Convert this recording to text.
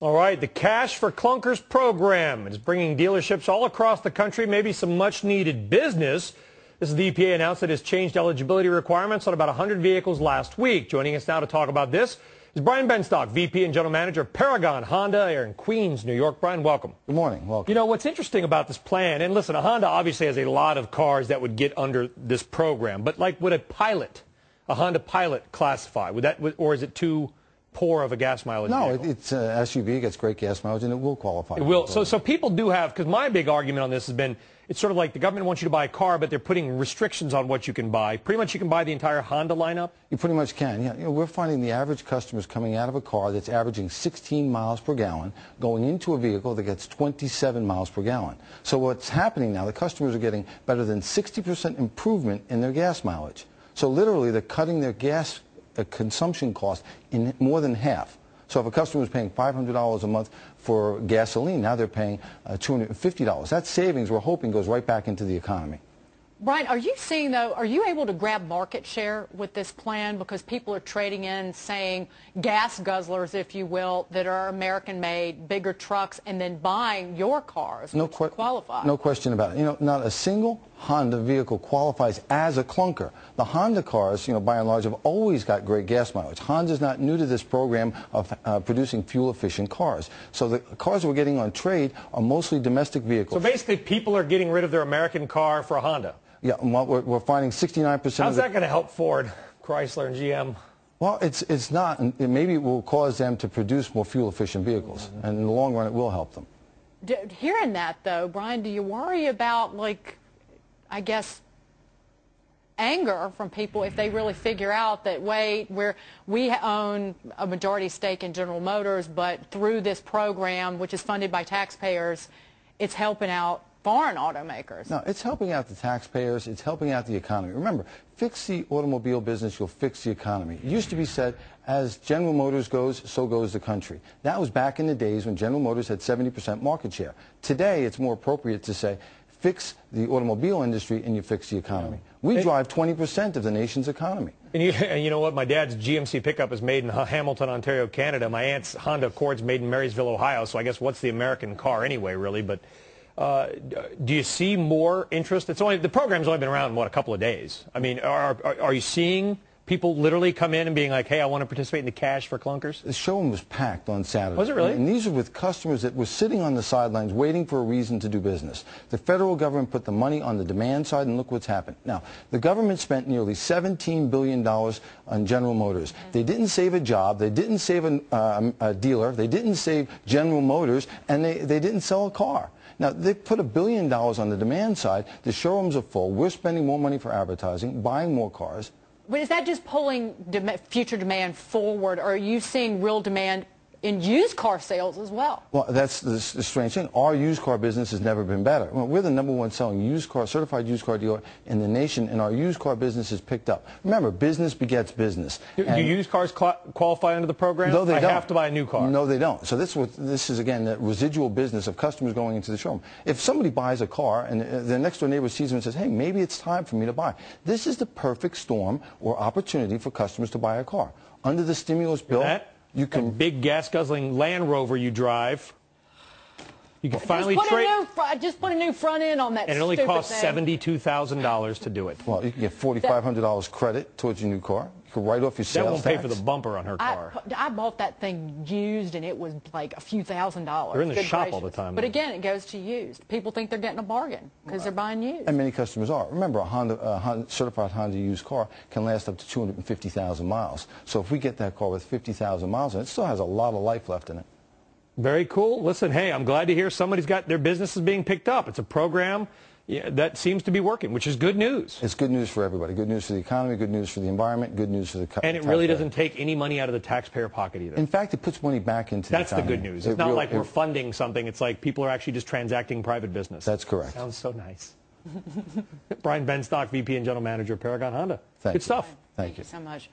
All right, the Cash for Clunkers program is bringing dealerships all across the country maybe some much-needed business. This is the EPA announced it has changed eligibility requirements on about 100 vehicles last week. Joining us now to talk about this is Brian Benstock, VP and General Manager of Paragon Honda here in Queens, New York. Brian, welcome. Good morning. Welcome. You know, what's interesting about this plan, and listen, a Honda obviously has a lot of cars that would get under this program, but like would a Honda Pilot classify? Or is it too poor of a gas mileage No, vehicle? it's an SUV, it gets great gas mileage, and it will qualify. It will. So people do have, because my big argument on this has been, it's sort of like the government wants you to buy a car, but they're putting restrictions on what you can buy. Pretty much you can buy the entire Honda lineup? You pretty much can, yeah. You know, we're finding the average customer is coming out of a car that's averaging 16 miles per gallon, going into a vehicle that gets 27 miles per gallon. So what's happening now, the customers are getting better than 60% improvement in their gas mileage. So literally they're cutting their gas consumption cost in more than half. So if a customer is paying $500 a month for gasoline, now they're paying $250. That savings, we're hoping, goes right back into the economy. Brian, are you seeing, though, are you able to grab market share with this plan? Because people are trading in, saying gas guzzlers, if you will, that are American-made, bigger trucks, and then buying your cars, which qualify. No question about it. You know, not a single Honda vehicle qualifies as a clunker. The Honda cars, you know, by and large, have always got great gas mileage. Honda's not new to this program of producing fuel-efficient cars. So the cars we're getting on trade are mostly domestic vehicles. So basically people are getting rid of their American car for a Honda? Yeah, we're finding 69%. How's that going to help Ford, Chrysler, and GM? Well, it's not. Maybe it will cause them to produce more fuel-efficient vehicles, and in the long run, it will help them. Hearing that, though, Brian, do you worry about, like, I guess, anger from people if they really figure out that, wait, we own a majority stake in General Motors, but through this program, which is funded by taxpayers, it's helping out foreign automakers? No, it's helping out the taxpayers. It's helping out the economy. Remember, fix the automobile business, you'll fix the economy. It used to be said, as General Motors goes, so goes the country. That was back in the days when General Motors had 70% market share. Today, it's more appropriate to say, fix the automobile industry and you fix the economy. We drive 20% of the nation's economy. And you know what? My dad's GMC pickup is made in Hamilton, Ontario, Canada. My aunt's Honda Accord's made in Marysville, Ohio. So I guess what's the American car anyway, really? But do you see more interest? The program's only been around, what, a couple of days. I mean, are you seeing people literally come in and being like, hey, I want to participate in the Cash for Clunkers? The showroom was packed on Saturday. Was it really? And these are with customers that were sitting on the sidelines waiting for a reason to do business. The federal government put the money on the demand side, and look what's happened. Now, the government spent nearly $17 billion on General Motors. They didn't save a job. They didn't save a dealer. They didn't save General Motors, and they didn't sell a car. Now, they put $1 billion on the demand side. The showrooms are full. We're spending more money for advertising, buying more cars. But is that just pulling future demand forward, or are you seeing real demand in used car sales as well? Well, that's the strange thing. Our used car business has never been better. Well, we're the #1 selling certified used car dealer in the nation, and our used car business has picked up. Remember, business begets business. Do used cars qualify under the program? No, they don't. I have to buy a new car. No, they don't. So this is, again, the residual business of customers going into the showroom. If somebody buys a car and their next-door neighbor sees them and says, hey, maybe it's time for me to buy, this is the perfect storm or opportunity for customers to buy a car. Under the stimulus bill, you can... That big gas-guzzling Land Rover you drive, you can finally trade... Just put a new front end on that. And it only costs $72,000 to do it. Well, you can get $4,500 credit towards your new car. You can write off your sales tax. That won't pay for the bumper on her car. I bought that thing used, and it was like a few $1,000s. They're in the shop all the time. But again, it goes to used. People think they're getting a bargain because they're buying used. And many customers are. Remember, a certified Honda used car can last up to 250,000 miles. So if we get that car with 50,000 miles in it, it still has a lot of life left in it. Very cool. Listen, hey, I'm glad to hear somebody's got their business is being picked up. It's a program that seems to be working, which is good news. It's good news for everybody. Good news for the economy, good news for the environment, good news for the And it really doesn't take any money out of the taxpayer pocket either. In fact, it puts money back into the economy. That's the good news. It's not like we're funding something. It's like people are actually just transacting private business. That's correct. Sounds so nice. Brian Benstock, VP and General Manager of Paragon Honda. Good stuff. Thank you so much.